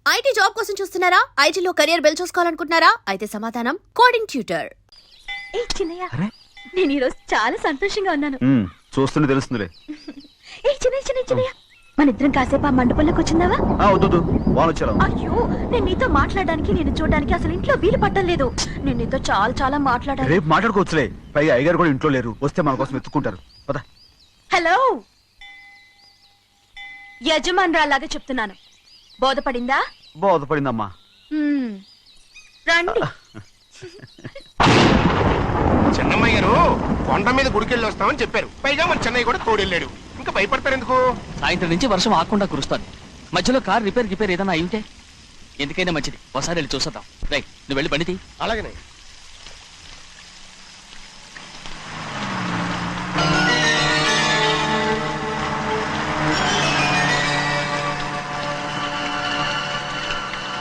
IT job కోసం చూస్తున్నారా? ఐటీలో కెరియర్ బిల్డ్ చూసుకోవాలనుకుంటున్నారా? అయితే సమాధానం కోడింగ్ ట్యూటర్. ఏ చిన్నయ్య, నేను ఈరోజు చాలా సంతోషంగా ఉన్నాను. చూస్తుంటే తెలుస్తుందిలే. ఏ చిన్నయ్య, మన ఇద్దరం కాసేపు ఆ మండపంలోకి వచ్చిందావా? అయ్యో, నేను నీతో మాట్లాడడానికి నేను చూడడానికి అసలు ఇంట్లో వీలు పట్టం లేదు. నేను నీతో చాలా మాట్లాడాలి. రేపు మాట్లాడుకోవచ్చులే. పైగా అయ్యగారు కూడా ఇంట్లో లేరు, వస్తే మన కోసం ఎత్తుకుంటారు. హలో, యజమానురాలాగా చెప్తున్నాను, బోధపడిందా? బోధపడిందమ్మా. రండి. చెన్నమ్మాయి గారు కొండ మీద గుడికెళ్ళి వస్తామని చెప్పారు. పైగా మన చెన్నయ్య కూడా తోడెళ్ళాడు. ఇంకా భయపడతారు ఎందుకు? సాయంత్రం నుంచి వర్షం ఆకుండా కురుస్తాను. మధ్యలో కార్ రిపేర్ ఏదైనా అయి ఉంటే ఎందుకైనా మంచిది ఒకసారి వెళ్ళి చూసేద్దాం. రైట్, నువ్వు వెళ్ళి బండి తీ. అలాగనే.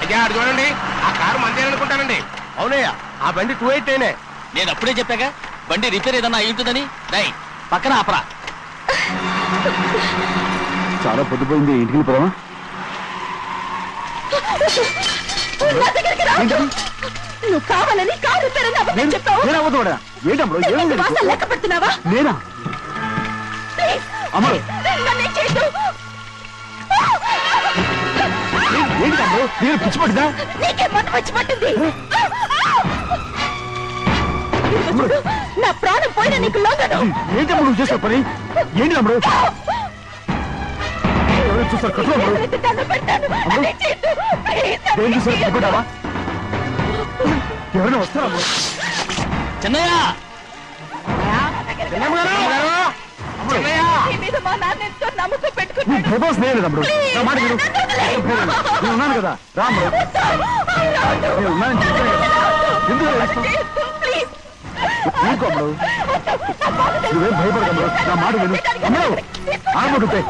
అయ్యా, అది చూడండి, ఆ కారు మందే అనుకుంటానండి. అవునయ్యా, ఆ బండి 288. నేను అప్పుడే చెప్పాగా బండి రిపేర్ ఏదైనా అయి ఉంటుందని. రైట్, పక్కన ఆపరా. చాలా పొద్దుపోయింది, ఇంటికి పోదామా? నువ్వు కావాలని కారు రిపేర్ అని చెప్పావు. లెక్క పెడుతున్నావా? నేనా? అమ్మా, పిచ్చి పట్టిందా? పిచ్చి పట్టింది. నా ప్రాణం పోయినా నీకు లోగను. ఏంటమ్మా నువ్వు చేసే పని? ఏంటి అమ్మడు? చూస్తారు కట్టు. ఎవరైనా వస్తారా? చెన్నయ్య, నమ్మకం పెట్టుకున్నాను కదా. రాము, నేను ఉన్నానని చెప్పాను కదా. ఎందుకు ఊరుకోమ్మడు, నువ్వేం భయపడకమ్మడు, నా మాట విను. అమ్మడు ఆడబడుతాయి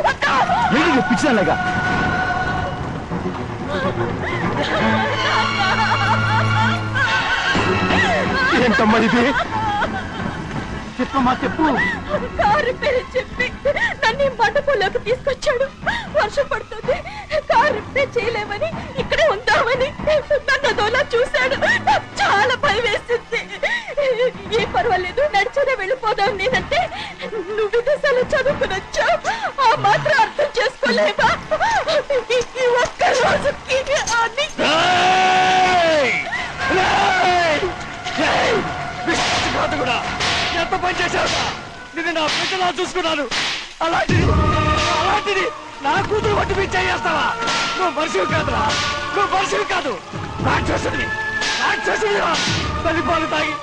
ఏంటి పిచ్చినాలేక? ఏంటమ్మా ఇది? చెప్పమ్మా, చెప్పు. కారు పేరు చెప్పి నన్ను మండపంలోకి తీసుకొచ్చాడు. వర్షం పడుతుంది, కారు రిపేర్ చేయలేమని ఇక్కడే ఉందామని నన్ను అదోలా చూశాడు. నాకు చాలా భయం వేసింది. ఏ పర్వాలేదు, నడిచేదే వెళ్ళిపోదాం నేనంటే, నువ్వు విదేశాలు చదువుకుని వచ్చావు, ఆ మాత్రం అర్థం చేసుకోలేవా? ఈ ఒక్క రోజుకి ఎంత పని చేశావు? నేను నా బిడ్డలా చూసుకున్నాను. అలాంటిది నా కూతురు వంటి మీద చేస్తావా? నువ్వు మనిషివి కాదురా, నువ్వు మనిషివి కాదు, రాక్షసుడివి. తల్లిపాలు తాగి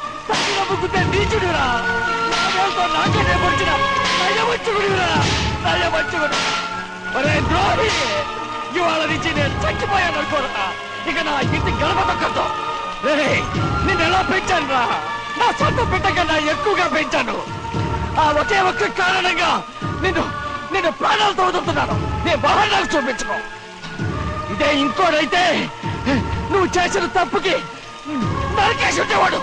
నమ్ముకుంటే నీచుడురా. నాకే పొడిచిన నయవంచుకుడివిరా. ఒరే ద్రోహి, ఇవాళ నుంచి నేను చచ్చిపోయాను అనుకోరా. ఇక నా ఇంటి గడప తొక్కతో. నిన్ను ఎలా పెంచాను రా? నా సొంత బిడ్డ కన్నా ఎక్కువగా పెంచాను. ఆ ఒకే ఒక్క కారణంగా నిన్ను ప్రాణాలతో వదులుతున్నాను. నేను బహానాలు చూపించుకో. ఇదే ఇంకోడైతే నువ్వు చేసిన తప్పుకి నరికేసి ఉండేవాడు.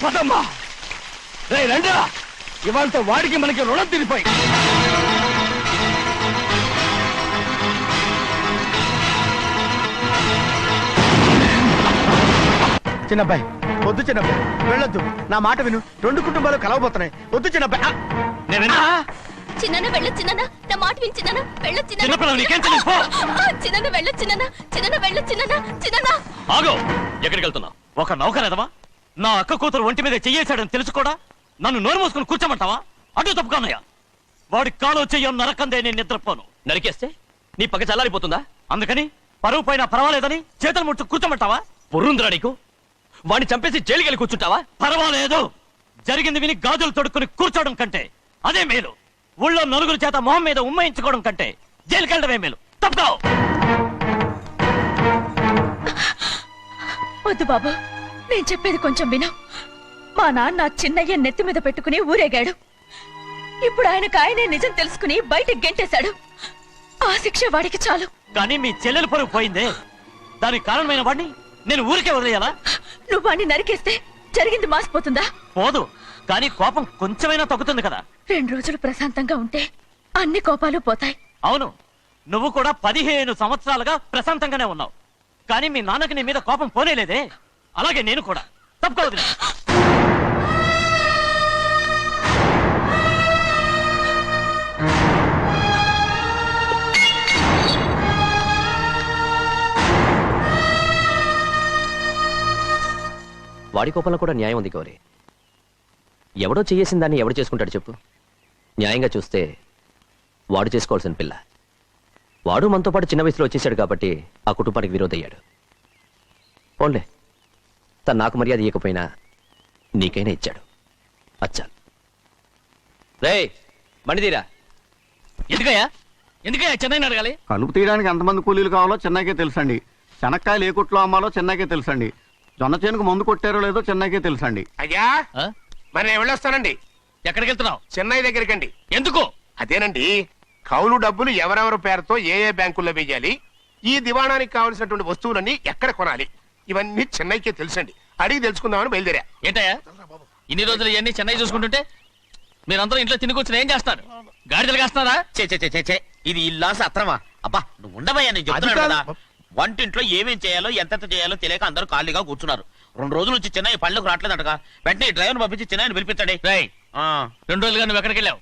పదమ్మా, రే రండా, ఇవాళతో వాడికి మనకి రుణం తిరిగిపోయి. చిన్నబ్బాయి, వద్దు చిన్నబ్బాయి, వెళ్ళొద్దు. నా మాట విను, 2 కుటుంబాలు కలవబోతున్నాయి. వద్దు చిన్నబ్బాయి. చిన్న వెళ్ళు, చిన్న నా మాట విని. చిన్న వెళ్ళు, చిన్న వెళ్ళు, చిన్న వెళ్ళు, చిన్న. ఆగో, ఎక్కడికి వెళ్తున్నావు? ఒక నౌకరేదవా? నా అక్క కూతురు ఒంటి మీద చెయ్యేశాడని తెలుసు కూడా నన్ను నోరు మూసుకుని కూర్చోమంటావా? అటు తప్పుకోనయ్యా. వాడి కాలో చెయ్యం నరకందే నేను నిద్రపోను. నరికేస్తే నీ పక్క చల్లారిపోతుందా? అందుకని పరువు పైన పర్వాలేదని చేతులు ముట్టు కూర్చోమంటావా? పొర్రుందిరా నీకు? వాడిని చంపేసి జైలుకెళ్ళి కూర్చుంటావా? పర్వాలేదు, జరిగింది విని గాజులు తొడుక్కుని కూర్చోవడం కంటే అదే మేలు. ఊళ్ళో నలుగురు చేత మొహం మీద ఉమ్మయించుకోవడం కంటే జైలుకెళ్ళడమే మేలు. తప్పుకో. వద్దు బాబు, నేను చెప్పేది కొంచెం విను. మా నాన్న చిన్నయ్య నెత్తి మీద పెట్టుకుని ఊరేగాడు. ఇప్పుడు ఆయనే నిజం తెలుసుకుని బయటకు గెంటేశాడు. ఆ శిక్ష వాడికి చాలు. కానీ మీ చెల్లెలు పరువు పోయిందే, దానికి కారణమైన వాడిని నేను ఊరికే వదిలేయాలా? నువ్వు వాడిని నరికేస్తే జరిగింది మాసిపోతుందా? పోదు. కానీ కోపం కొంచెమైనా తగ్గుతుంది కదా. 2 రోజులు ప్రశాంతంగా ఉంటే అన్ని కోపాలు పోతాయి. అవును, నువ్వు కూడా 15 సంవత్సరాలుగా ప్రశాంతంగానే ఉన్నావు, కానీ మీ నాన్నకి నీ మీద కోపం పోనేలేదే. అలాగే నేను కూడా. తప్పుకోవద్దు. వాడి కోపంలో కూడా న్యాయం ఉంది గౌరీ. ఎవడో చేసిన దాన్ని ఎవడు చేసుకుంటాడు చెప్పు? న్యాయంగా చూస్తే వాడు చేసుకోవాల్సిన పిల్ల. వాడు మనతో పాటు చిన్న వయసులో వచ్చేసాడు కాబట్టి ఆ కుటుంబానికి విరోధయ్యాడు. పోన్లే, తను నాకు మర్యాద ఇవ్వకపోయినా నీకైనా ఇచ్చాడు. అచ్చా రే మణిదీరా. ఎందుకయ్యా చెన్నైని అడగాలి? కలుపు తీయడానికి ఎంతమంది కూలీలు కావాలో చెన్నైకే తెలుసండి. శనక్కాయలు ఏ కొట్లో అమ్మాలో చెన్నైకే తెలుసండి. జొన్న చేనుకు మందు కొట్టారో లేదో చెన్నైకే తెలుసండి. అయ్యా మరి నేను వెళ్ళొస్తానండి. ఎక్కడికి వెళ్తున్నావు? చెన్నై దగ్గరికండి. ఎందుకు? అదేనండి, కౌలు డబ్బులు ఎవరెవరి పేరుతో ఏ ఏ బ్యాంకుల్లో వేయాలి, ఈ దివాణానికి కావలసినటువంటి వస్తువులన్నీ ఎక్కడ కొనాలి, ఇవన్నీ చెన్నైకే తెలుసండి. అడిగి తెలుసుకుందామని బయలుదేరా. ఏంటయ్యా ఇన్ని రోజులు ఇవన్నీ చెన్నై చూసుకుంటుంటే మీరందరూ ఇంట్లో తిని కూర్చుని ఏం చేస్తారు? గాడిదలు కాస్తున్నారా? చే ఇది ఇల్లా సత్రమా? అబ్బా నువ్వు ఉండబోయా, నేను చెప్తున్నాను కదా. వంటింట్లో ఏమేం చేయాలో ఎంతెంత చేయాలో తెలియక అందరూ ఖాళీగా కూర్చున్నారు. 2 రోజుల నుంచి చెన్నై పళ్ళకు రావట్లేదంటగా. వెంటనే డ్రైవర్ పంపించి చెన్నైని పిలిపించండి. 2 రోజులుగా నువ్వు ఎక్కడికి వెళ్ళావు?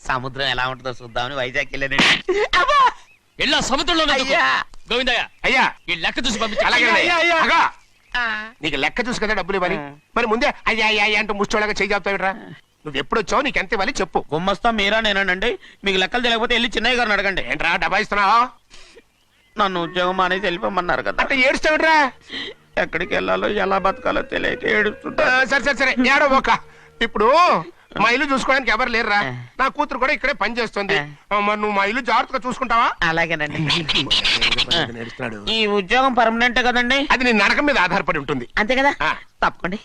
సముద్రం ఎలా ఉంటుందో చూద్దామని వైజాగ్ వెళ్ళానండి. వెళ్ళా సముద్రంలో గోవిందయ్య అయ్యా ఈ లెక్క చూసి పంపించి. అలాగే నీకు లెక్క చూసి కదా డబ్బులు ఇవ్వాలి. మరి ముందే అయ్యా అయ్యా అంటూ ముష్టోళ్ళగా చేయి చెప్తావిట్రా. నువ్వు ఎప్పుడు వచ్చావు, నీకు ఎంత ఇవ్వాలి చెప్పు. గుమ్మస్తా మీరా నేనండి. మీకు లెక్కలు తెలియకపోతే వెళ్ళి చిన్నయ్య గారిని అడగండి. ఏంట్రా డబ్బా ఇస్తున్నావా? నన్ను ఉద్యోగం అనేది వెళ్ళిపోమన్నారు కదా. అంటే ఏడుస్తావిట్రా. ఎక్కడికి వెళ్ళాలో ఎలా బతకాలో తెలియక ఏడుస్తుంటా. సరే ఏడో ఒక. ఇప్పుడు మా ఇల్లు చూసుకోవడానికి ఎవరు లేరురా. నా కూతురు కూడా ఇక్కడే పని చేస్తుంది. మరి నువ్వు మా ఇల్లు జాగ్రత్తగా చూసుకుంటావా? అలాగేనండి. ఈ ఉద్యోగం పర్మనెంట్ కదండి? అది నీ నరకం మీద ఆధారపడి ఉంటుంది. అంతే కదా. తప్పకండి.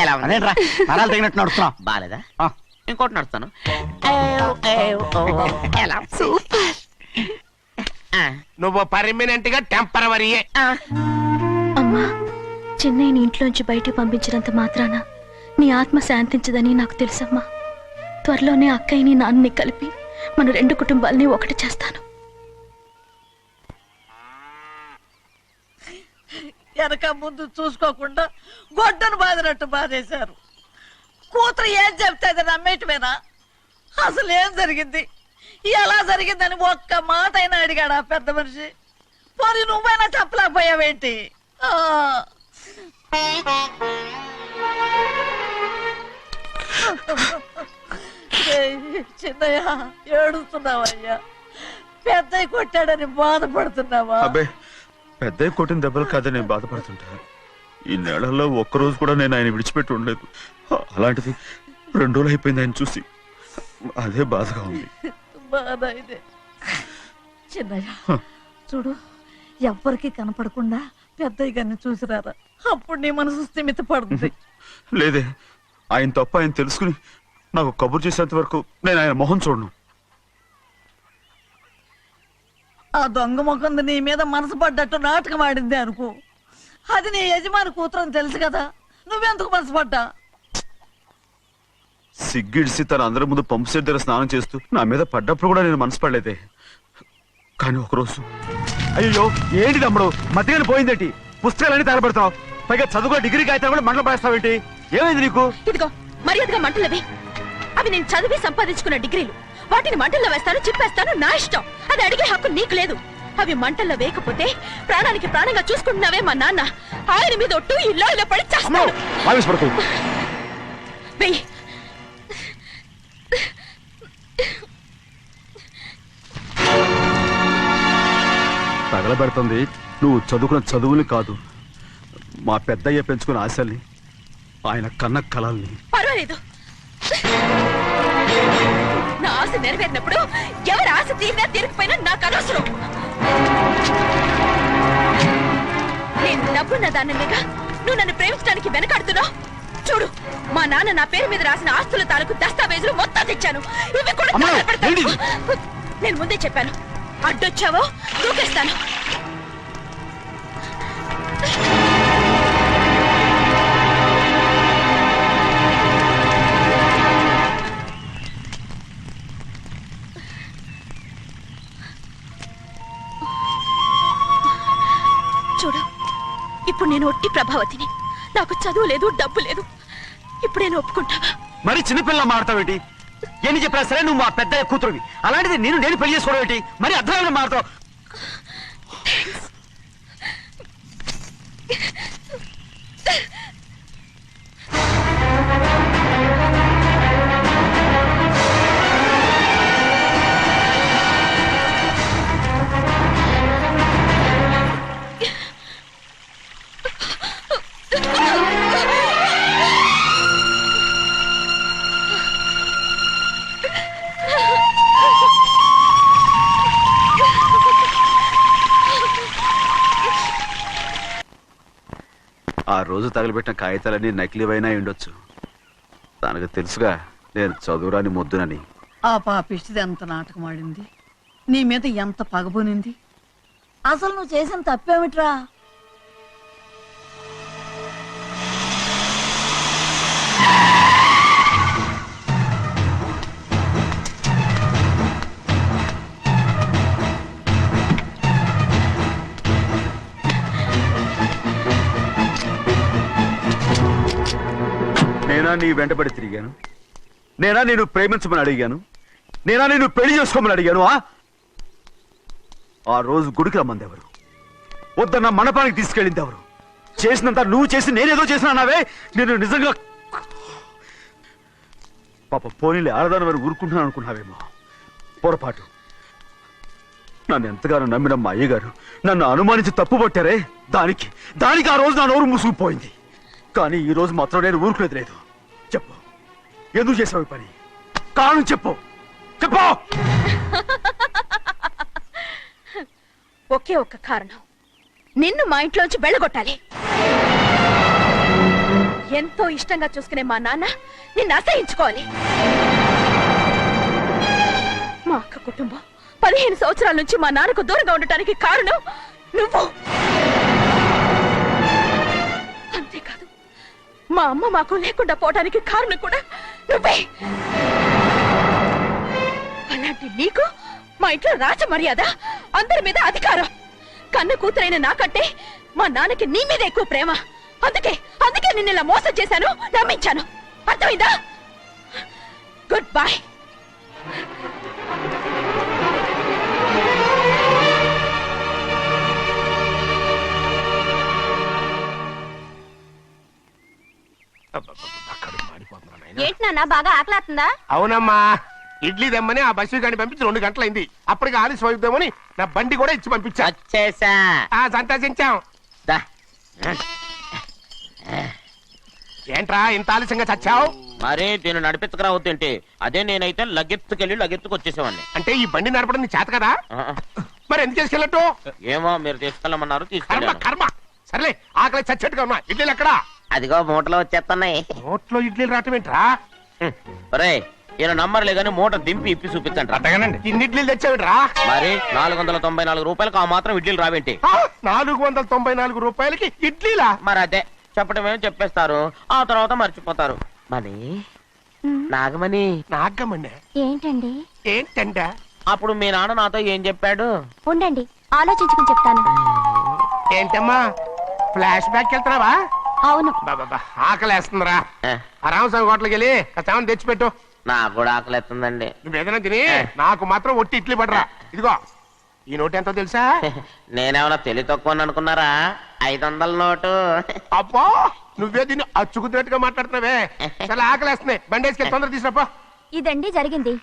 ఎలా ఉంది? అదేంట్రా నరాలు తగినట్టు నడుస్తున్నావు? బాలేదా? ఇంకోటి నడుస్తాను. ఎలా? నువ్వు పర్మనెంట్ గా టెంపరవరీయే. అమ్మా, చెన్నైని ఇంట్లోంచి బయటికి పంపించినంత మాత్రాన నీ ఆత్మ శాంతించదని నాకు తెలుసమ్మా. త్వరలోనే అక్కయ్యని నాన్నని కలిపి మన 2 కుటుంబాలని ఒకటి చేస్తాను. వెనక ముందు చూసుకోకుండా గొడ్డను బాదినట్టు బాధేశారు. కూతురు ఏం చెప్తే నమ్మేటమేనా? అసలు ఏం జరిగింది, ఎలా జరిగిందని ఒక్క మాట అయినా అడిగాడు ఆ పెద్ద మనిషి. పోనీ నువ్వైనా చెప్పలేకపోయావేంటి? చిన్నయ్య ఏడుస్తున్నావయ్యా? పెద్దయ్య కొట్టాడని బాధపడుతున్నావా? అబ్బే, పెద్దయ్య కొట్టిన దెబ్బలు కాదని నేను బాధపడుతుంటా. ఈ నెలలో ఒక్కరోజు కూడా నేను ఆయన విడిచిపెట్టి ఉండలేదు. అలాంటిది 2 రోజులు అయిపోయింది ఆయన చూసి. అదే బాధగా ఉంది. బాధ ఇదే. చిన్నయ్య చూడు, ఎవ్వరికి కనపడకుండా పెద్దయ్య గారిని చూసిరారా, అప్పుడు నీ మనసు స్థిమిత పడుతుంది. లేదే, ఆయన తప్ప ఆయన తెలుసుకుని నాకు కబురు చేసేంత వరకు నేను ఆయన మొహం చూడను. ఆ దొంగ ముఖం నీ మీద మనసు పడ్డట్టు నాటకం ఆడింది అనుకో. అది నీ యజమాని కూతురు అని తెలుసు కదా, నువ్వెందుకు మనసు పడ్డా? సిగ్గిడిసి తన అందరి ముందు పంపు సెట్ దగ్గర స్నానం చేస్తూ నా మీద పడ్డప్పుడు కూడా నేను మనసు పడలేదే. కానీ ఒకరోజు అయ్యో ఏంటి తమ్ముడు మధ్యగానే పోయిందేంటి? పుస్తకాలన్నీ తగలబెడతావు, పైగా చదువుకో డిగ్రీ కాగితాలు కూడా మంటలు పడేస్తావేంటి? ఏమైంది నీకు? ఇదిగో మర్యాదగా మంటలవి. అవి నేను చదివి సంపాదించుకున్న డిగ్రీలు. వాటిని మంటల్లో వేస్తాను, చిప్పేస్తాను, నా ఇష్టం. అది అడిగే హక్కు నీకు లేదు. అవి మంటల్లో వేయకపోతే ప్రాణానికి ప్రాణంగా చూసుకుంటున్నావే మా నాన్న. ఆయన మీద ఒట్టు ఇల్లు ఇలా పడి చేస్తాను. వెయ్యి. తగలబెడుతుంది నువ్వు చదువుకున్న చదువుని కాదు, మా పెద్దయ్య పెంచుకున్న ఆశల్ని, ఆయన కన్న కళల్ని. పర్వాలేదు, నా ఆశ నెరవేరినప్పుడు ఎవరి ఆశ తీరినా తీరకపోయినా నాకు అనవసరం. నేను డబ్బున్న దానిగా నువ్వు నన్ను ప్రేమించడానికి వెనకాడుతున్నావు. చూడు, మా నాన్న నా పేరు మీద రాసిన ఆస్తుల తాలూకు దస్తావేజులు మొత్తం తెచ్చాను. ఇవి కూడా తగలబెడతాను. నేను ముందే చెప్పాను, అడ్డొచ్చావో దూకేస్తాను. ఒట్టి ప్రభావతిని. నాకు చదువు లేదు, డబ్బు లేదు. ఇప్పుడేనా ఒప్పుకుంటావా? మరి చిన్నపిల్ల మాడతావేంటి? ఎన్ని చెప్పినా సరే నువ్వు మా పెద్ద కూతురువి. అలాంటిది నేను పెళ్లి చేసుకోవడం ఏంటి? మరి అర్థమైన మాడతావు. ఆ రోజు తగలబెట్టిన కాగితాలన్నీ నకిలీవైనా ఉండొచ్చు. తనకు తెలుసుగా నేను చదువురాని మొద్దునని. ఆ పాపిష్టిది ఎంత నాటకం ఆడింది, నీ మీద ఎంత పగబోనింది. అసలు నువ్వు చేసిన తప్పేమిట్రా? నేనా నీ వెంటబడి తిరిగాను? నేనా నేను ప్రేమించమని అడిగాను? నేనా నేను పెళ్లి చేసుకోమని అడిగాను? ఆ రోజు గుడికి రమ్మంది ఎవరు? వద్దన్న మండపానికి తీసుకెళ్ళింది ఎవరు? చేసినంత నువ్వు చేసి నేనేదో చేసినావే. నేను నిజంగా పాప పోనీలే ఆడదాని వారు ఊరుకుంటున్నాను అనుకున్నావేమో. పొరపాటు. నన్ను ఎంతగానో నమ్మిన మా అయ్యగారు నన్ను అనుమానించి తప్పు పట్టారే, దానికి ఆ రోజు నా నోరు మూసుకుపోయింది. కానీ ఈ రోజు మాత్రం నేను ఊరుకునేది లేదు. చెప్పు, ఎందుకు చేసావు పని? కారణం చెప్పు. ఒకే ఒక్క కారణం, నిన్ను మా ఇంట్లోంచి వెళ్ళగొట్టాలి. ఎంతో ఇష్టంగా చూసుకునే మా నాన్న నిన్ను అసహించుకోవాలి. మా అక్క కుటుంబం 15 సంవత్సరాల నుంచి మా నాన్నకు దూరంగా ఉండటానికి కారణం నువ్వు. అంతేకాదు, మా అమ్మ మాకు లేకుండా పోవడానికి కారణం కూడా నువ్వే. అలాంటి నీకు మా ఇంట్లో రాజ మర్యాద, అందరి మీద అధికారం. కన్న కూతురైన నాకంటే మా నాన్నకి నీ మీద ఎక్కువ ప్రేమ. అందుకే నిన్ను ఇలా మోసం చేశాను, నమ్మించాను. అర్థమైందా? Good bye. ఏంటి నాన్న బాగా ఆకలాతుందా? అవునమ్మా, ఇడ్లీ దమ్మని ఆ బస్సు గాని పంపించి 2 గంటలైంది. అప్పటికి ఆలస్యం అవుతామని నా బండి కూడా ఇచ్చి పంపించా. వచ్చేసా. సంతోషించాం. దా. ఏంట్రా ఇంత ఆలస్యంగా చచ్చావు? మరి దీన్ని నడిపించకరావద్దేంటి? అదే నేనైతే లగెత్తుకు వచ్చేసేవాడిని. అంటే ఈ బండి నడపడం నీ చేత కదా? మరి ఎందుకు చేసుకెళ్ళట్టు? ఏమో మీరు తీసుకెళ్ళమన్నారు, కర్మ తీసుకెళ్ళాను. కర్మ. సర్లే, ఆకలి చచ్చేట్టుగా ఉన్నా. ఇడ్లీలు ఎక్కడా? అదిగో మూటలో వచ్చేస్తున్నాయి. నోట్లో ఇడ్లీలు రావటం ఏంట్రా? ఒరే, ఈయన నంబర్లే గానీ మూట దింపి ఇప్పి చూపించండి. అట్టగానండి. ఇన్ని ఇడ్లీలు తెచ్చావిడ్రా? మరి 494 రూపాయలకు ఆ మాత్రం ఇడ్లీలు రావేంటి? 494 రూపాయలకి ఇడ్లీలా? మరి అదే చెప్పడమేమో చెప్పేస్తారు, ఆ తర్వాత మర్చిపోతారు. మనీ నాగమణి. నాగమణి ఏంటండి? ఏంటంట? అప్పుడు మీ నాన్న నాతో ఏం చెప్పాడు? ఉండండి, ఆలోచించుకుని చెప్తాను. ఏంటమ్మా, ఫ్లాష్ బ్యాక్ వెళ్తున్నావా? అవును. బాబా ఆకలేస్తుందిరా. ఆ రామస్వామి హోటల్కి వెళ్ళి కాస్త తెచ్చిపెట్టు. నాకు కూడా ఆకలిస్తుందండి. నువ్వేదైనా తిని నాకు మాత్రం ఒట్టి ఇడ్లీ పడరా. ఇదిగో, ఈ నోటు ఎంతో తెలుసా? నేనేమన్నా తెలివి తక్కువ అనుకున్నారా? 500 నోటు. అబ్బో, నువ్వే దీన్ని అచ్చుకుతున్నట్టుగా మాట్లాడుతున్నావే. చాలా ఆకలేస్తున్నాయి, బండేసుకెళ్ళి తొందర తీసినప్ప. ఇదండి జరిగింది.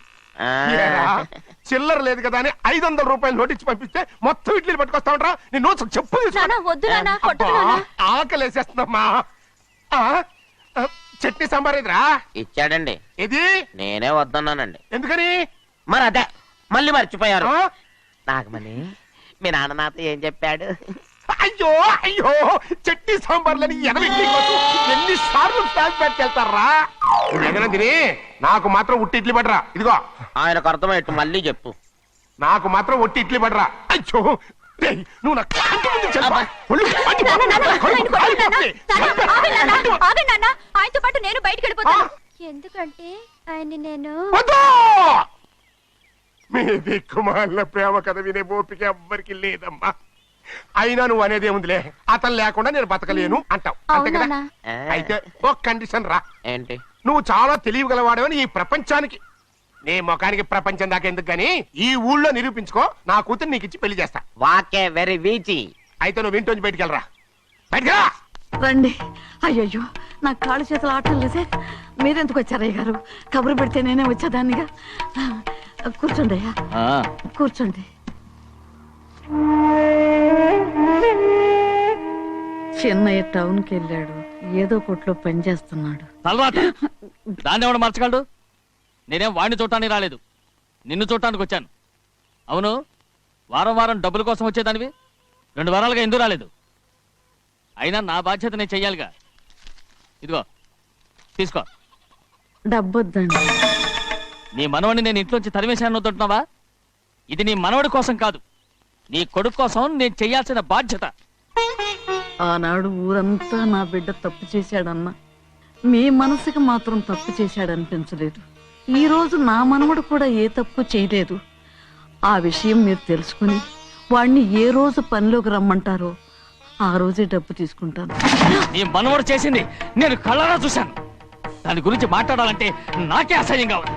చిల్లర లేదు కదా అని 500 రూపాయలు నోటిచ్చి పంపిస్తే మొత్తం ఇడ్లీలు పట్టుకొస్తా ఉంటా. నీ నోట్స్ చెప్పు. వద్దు నాన్న, కొట్టకు నాన్న. ఆకలేసేస్తుందమ్మా. చట్నీ సాంబార్ ఎదురా ఇచ్చాడండి. ఇది నేనే వద్దన్నానండి. ఎందుకని? మరి అదే మళ్ళీ మర్చిపోయారు. నాగమణి, మీ నాన్న నాతో ఏం చెప్పాడు? అయ్యో అయ్యో, చట్నీ సాంబార్లని ఎన్ని సార్లు ఫ్లాష్ బ్యాక్ వెళ్తారా? ఏదైనా తిని నాకు మాత్రం ఉట్టి ఇడ్లీ పడరా. ఇదిగో, ఆయనకు అర్థమయ్యట్టు మళ్ళీ చెప్పు. నాకు మాత్రం ఒట్టి ఇడ్లీ పడరా. అయ్యో, నువ్వు నా కంటి ముందు చెప్పా. ఆయనతో పాటు నేను బయటకు వెళ్ళిపోతాను. ఎందుకంటే ఆయన్ని నేను మీ దిక్కుమాలిన ప్రేమ కథ వినే ఓపిక ఎవ్వరికి లేదమ్మా. అయినా నువ్వు అనేది ఏముందిలే, అతను లేకుండా నేను బతకలేను అంటావు అంతే కదా? అవునా? అయితే ఒక కండిషన్ రా. ఏంటి? నువ్వు చాలా తెలియగలవాడవని ఈ ప్రపంచానికి, నీ ముఖానికి ప్రపంచం దాకా ఎందుకు గానీ ఈ ఊళ్ళో నిరూపించుకో. నా కూతురు నీకు ఇచ్చి పెళ్లి చేస్తా. వాకే వెరీ వీచి. అయితే నువ్వు ఇంటి నుంచి బయటికి వెళ్ళరా. బయటికి రా. రండి. అయ్యయ్యో నా కాళ్ళు చేతులు ఆటం లేదే. మీరెందుకు వచ్చారయ్య గారు? కబురు పెడితే నేనే వచ్చేదాన్నిగా. కూర్చోండి అయ్యా, కూర్చోండి. చిన్నయ్య టౌన్కి వెళ్ళాడు, ఏదో కొట్లో పని చేస్తున్నాడు. దాన్ని ఎవడు మర్చగలడు? నేనేం వాడిని చూడటానికి రాలేదు, నిన్ను చూడటానికి వచ్చాను. అవును, వారం వారం డబ్బుల కోసం వచ్చేదానివి 2 వారాలుగా ఎందుకు రాలేదు? అయినా నా బాధ్యత నేను చెయ్యాలిగా. ఇదిగో తీసుకో. డబ్బొద్దండి. నీ మనవడిని నేను ఇంట్లోంచి తరిమేశాను వద్దంటున్నావా? ఇది నీ మనవడి కోసం కాదు, నీ కొడుకు కోసం నేను చెయ్యాల్సిన బాధ్యత. ఆనాడు ఊరంతా నా బిడ్డ తప్పు చేశాడన్నా, మీ మనసుకి మాత్రం తప్పు చేశాడనిపించలేదు. ఈ రోజు నా మనవడు కూడా ఏ తప్పు చేయలేదు. ఆ విషయం మీరు తెలుసుకుని వాణ్ణి ఏ రోజు పనిలోకి రమ్మంటారో ఆ రోజే డబ్బు తీసుకుంటాను. నీ మనవడు చేసింది నేను కళ్ళారా చూశాను. దాని గురించి మాట్లాడాలంటే నాకే అసహ్యంగా ఉంది.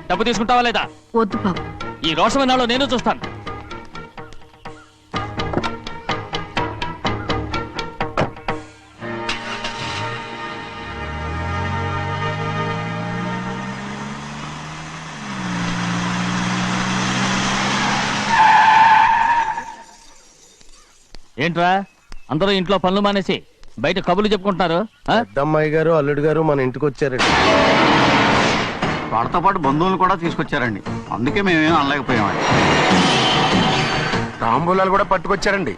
డబ్బు తీసుకుంటావా లేదా? వద్దు బాబు. ఈ రోషమైన నాలో నేను చూస్తాను. ఏంట్రా అందరూ ఇంట్లో పనులు మానేసి బయట కబుర్లు చెప్పుకుంటున్నారు? పెద్దమ్మాయి గారు అల్లుడు గారు మన ఇంటికి వచ్చారండి. వాళ్ళతో పాటు బంధువులు కూడా తీసుకొచ్చారండి, అందుకే మేమేం అనలేకపోయామండి. తాంబూలాలు కూడా పట్టుకొచ్చారండి.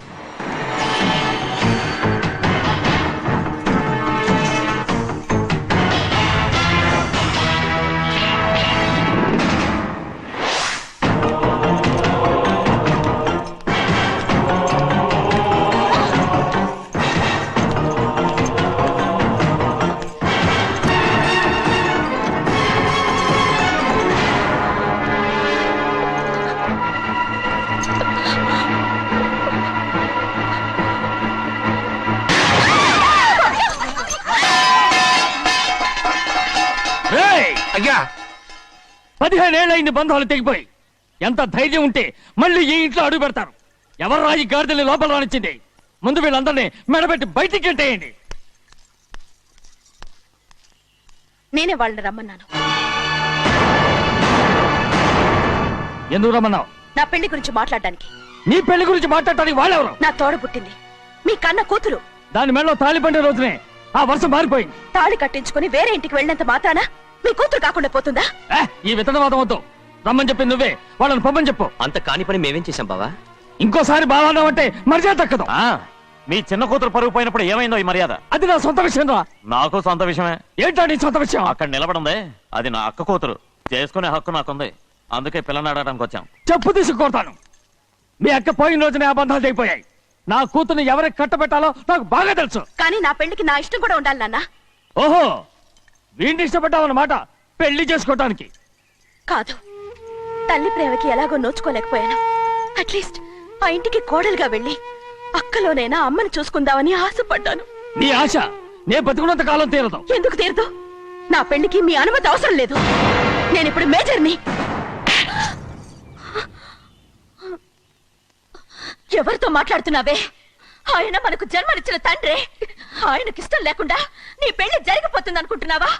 అయ్యా 15 ఏళ్ళైంది బంధాలు తెగిపోయి. ఎంత ధైర్యం ఉంటే మళ్ళీ ఈ ఇంట్లో అడుగు పెడతారు? ఎవరు రాయి గాడిదల్ని లోపల రానిచ్చింది? ముందు వీళ్ళందరినీ మెడబెట్టి బయటికి గెంటేయండి. నేనే వాళ్ళని రమ్మన్నాను. ఎందుకు రమ్మన్నావు? నా పెళ్లి గురించి మాట్లాడడానికి. నీ పెళ్లి గురించి మాట్లాడటానికి వాళ్ళెవరు? నా తోడ పుట్టింది మీ కన్న కూతురు. దాని మెడలో తాళి పండే రోజునే ఆ వర్షం మారిపోయింది. తాళి కట్టించుకుని వేరే ఇంటికి వెళ్ళినంత మాత్రాన మీ కూతురు కాకుండా పోతుందా? ఈ విత్తనవాదం వద్దు. రమ్మని చెప్పి నువ్వే వాళ్ళని పంపని చెప్పు. అంత కాని పని మేమేం చేశాం బావా? ఇంకోసారి బావాన్నావంటే మర్యాద తక్కదు. మీ చిన్న కూతురు పరుగు పోయినప్పుడు ఏమైందో ఈ మర్యాద? అది నా సొంత విషయం రా. నాకు సొంత విషయమే. ఏంటో నీ సొంత విషయం? అక్కడ నిలబడిందే అది నా అక్క కూతురు, చేసుకునే హక్కు నాకుంది. అందుకే పిల్లని అడగడానికి వచ్చాం. చెప్పు తీసుకొడతాను. మీ అక్క పోయిన రోజునే ఆ బంధాలు తెగిపోయాయి. నా కూతుర్ని ఎవరికి కట్టబెట్టాలో నాకు బాగా తెలుసు. కానీ నా పెళ్లికి నా ఇష్టం కూడా ఉండాలి నాన్న. ఓహో, వీడిని ఇష్టపడ్డావన్నమాట పెళ్లి చేసుకోవటానికి. కాదు, తల్లి ప్రేమకి ఎలాగో నోచుకోలేకపోయాను. అట్లీస్ట్ ఆ ఇంటికి కోడలుగా వెళ్ళి అక్కలోనైనా అమ్మని చూసుకుందామని ఆశపడ్డాను. నీ ఆశ నే బతుకున్నంత కాలం తీరదు. ఎందుకు తీరదు? నా పెళ్లికి మీ అనుమతి అవసరం లేదు. నేనిప్పుడు మేజర్ని. ఎవరితో మాట్లాడుతున్నావే? ఆయన మనకు జన్మనిచ్చిన తండ్రే. ఆయనకిష్టం లేకుండా నీ పెళ్లి జరిగిపోతుంది అనుకుంటున్నావా?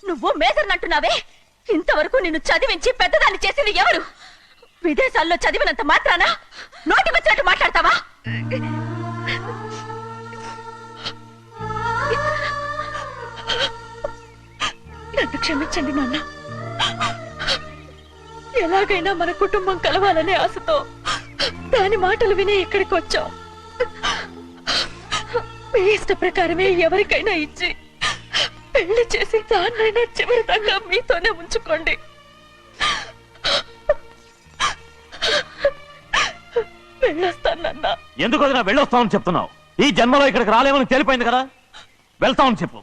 నువ్వు మేజర్ని అంటున్నావే. ఇంతవరకు నిన్ను చదివించి పెద్దదాన్ని చేసింది ఎవరు? విదేశాల్లో చదివినంత మాత్రాన నోటికొచ్చినట్టు మాట్లాడతావా? నన్ను క్షమించండి నాన్న. ఎలాగైనా మన కుటుంబం కలవాలనే ఆశతో దాని మాటలు వినే ఇక్కడికి వచ్చాం. మీ ఇష్ట ప్రకారమే ఎవరికైనా ఇచ్చి పెళ్లి చేసి దాన్నైనా చివరి దాకా మీతోనే ఉంచుకోండి. వెళ్ళొస్తానన్నా. ఎందుకు వదినా వెళ్ళొస్తామని చెప్తున్నావు? ఈ జన్మలో ఇక్కడికి రాలేమని తెలిపోయింది కదా, వెళ్తామని చెప్పు.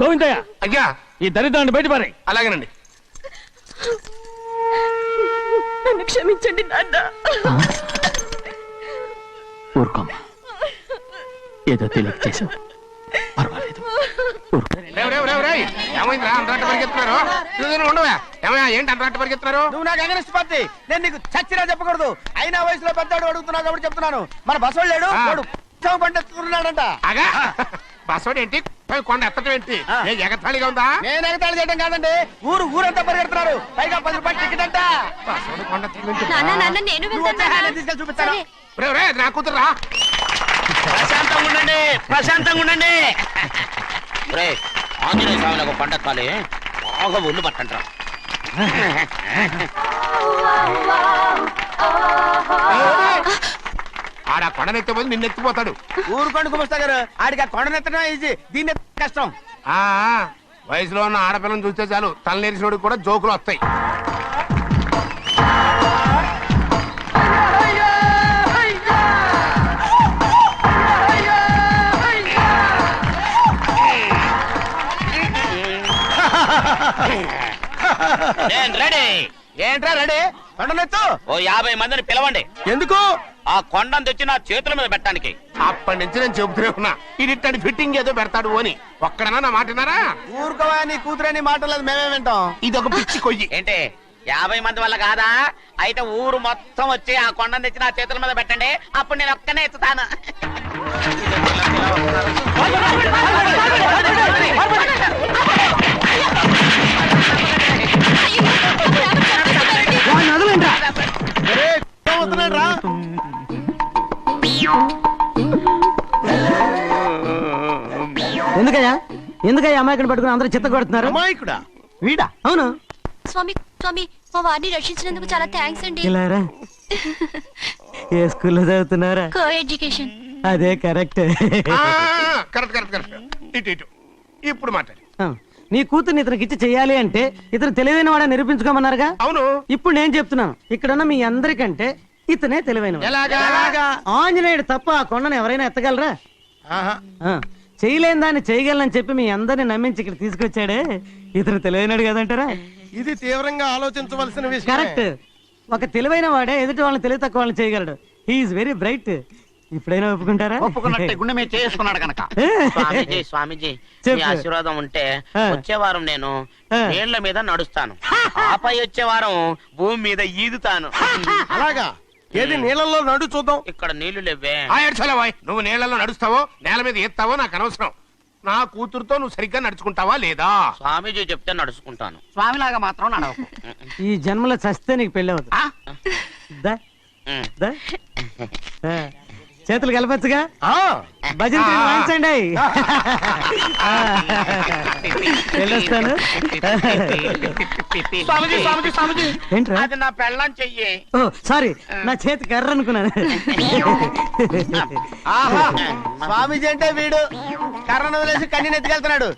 గోవిందయ్య, అయ్యా ఈ దరిద్రాన్ని బయటపడే. అలాగేనండి. క్షమించండి నాన్న. ఊరుకోమ్మా, ఏదో తెలియక చేసావు, పర్వాలేదు. ఏమైందిరా అంతరాట పరిగెత్తున్నారు? ఉండవా ఏమయ్యా, ఏంటి అంతరాట పరిగెత్తున్నారు? నువ్వు నాకు అగనిస్ట్ పార్టీ, నేను నీకు చచ్చినా చెప్పకూడదు. అయినా వయసులో పెద్దవాడు అడుగుతున్నావు కాబట్టి చెప్తున్నాను. మన బసవాడు లేడు, వాడు పండిస్తున్నాడంట. అగా బస్సోడు ఏంటి, కొండ ఎత్తడం ఏంటి? ఏ ఎగతాళిగా ఉందా? నేను ఎగతాళి చేయడం కాదండి, ఊరంతా పరిగెడుతున్నారు. పైగా 10 రూపాయలు టికెట్ అంట. బస్సోడు కొండ ఎత్తడం నాన్న నాన్న నేను నువ్వు వచ్చే హ్యాండ్ తీసుకెళ్ళి చూపిస్తాను. నా కూతురా. ప్రశాంతంగా ఉండండి, ప్రశాంతంగా ఉండండి. ఆంజనేయ స్వామిని ఒక పంట కాలే బాగా ఒళ్ళు పట్టంటారా. ఆడ కొండనెత్తిపోతే నిన్నెత్తిపోతాడు. ఊరుకోండి కుమస్తా గారు, ఆడికి ఆ కొండనెత్తడం ఈజీ, దీన్ని కష్టం. వయసులో ఉన్న ఆడపిల్లని చూస్తే చాలు తలనేరిసినోడికి కూడా జోకులు వస్తాయి. నేను రెడీ. ఏంట్రా రెడీ? కొండనెత్తు. ఓ 50 మందిని పిలవండి. ఎందుకు? ఆ కొండను తెచ్చి నా చేతుల మీద పెట్టడానికి. అప్పటి నుంచి నేను చెబుతూనే ఉన్నా, ఇది ఫిట్టింగ్ ఏదో పెడతాడు అని. ఒక్కడనా నా మాట విన్నారా? ఊరుకోవా, నీ కూతురని మాటలేదు, మేమే వింటాం. ఇది ఒక పిచ్చి కొయ్యి. ఏంటి 50 మంది వల్ల కాదా? అయితే ఊరు మొత్తం వచ్చి ఆ కొండను తెచ్చి నా చేతుల మీద పెట్టండి, అప్పుడు నేను ఒక్కనే ఎత్తుతాను. ఎందుకయ్యా అమాయకుని పట్టుకుని అందరూ చిత్త కొడుతున్నారు? అమాయకుడా? వీడా? అవును. స్వామి స్వామి మా వారిని రక్షించినందుకు చాలా థ్యాంక్స్ అండి. ఇలారా, ఏ స్కూల్లో చదువుతున్నారా? Co education. అదే కరెక్ట్. Correct correct correct. ఇటు ఇప్పుడు మాట్లాడు. నీ కూతుర్ని ఇతనికి ఇచ్చి చెయ్యాలి అంటే ఇతను తెలివైన వాడని నిరూపించుకోమన్నారుగా. అవును. ఇప్పుడు నేను చెప్తున్నాను, ఇక్కడున్న మీ అందరికంటే ఇతనే తెలివైన. ఎలాగా? ఆంజనేయుడు తప్ప ఆ కొండను ఎవరైనా ఎత్తగలరా? చేయలేని దాన్ని చేయగలనని చెప్పి మీ అందరిని నమ్మించి ఇక్కడ తీసుకొచ్చాడే, ఇతను తెలివైనడు కదంటారా? ఇది తీవ్రంగా ఆలోచించవలసిన విషయం. కరెక్ట్. ఒక తెలివైన వాడే ఎదుటి వాళ్ళని తెలివి తక్కువ వాళ్ళని చేయగలడు. He is very bright. ఇప్పుడైనా ఒప్పుకుంటారా? ఒప్పుకున్నట్టే గుండె మీద చేసుకున్నాడు కనుక. స్వామీజీ స్వామీజీ, మీ ఆశీర్వాదం ఉంటే వచ్చే వారం నేను నీళ్ల మీద నడుస్తాను, ఆపై వచ్చే వారం భూమి మీద ఈదుతాను. అలాగా? ఏది నీళ్ళల్లో నడు చూద్దాం. ఇక్కడ నీళ్లు లేవే. నువ్వు నీళ్లలో నడుస్తావో నేల మీద ఎత్తావో నాకు అనవసరం. నా కూతురుతో నువ్వు సరిగ్గా నడుచుకుంటావా లేదా? స్వామీజీ చెప్తే నడుచుకుంటాను. స్వామిలాగా మాత్రం నడవకు. ఈ జన్మలో చస్తే నీకు పెళ్ళి అవుతుంది. దా, దా. చేతులు కలపచ్చుగా. భజన వాయించండి. వెళ్ళొస్తాను. స్వామీజీ స్వామీజీ స్వామీజీ, ఏంట్రా? అది నా పెళ్ళం చెయ్యి. ఓ సారీ, నా చేతి కర్ర అనుకున్నాను. స్వామీజీ అంటే వీడు కర్రను వదిలేసి కన్నీని ఎత్తుకెళ్తున్నాడు.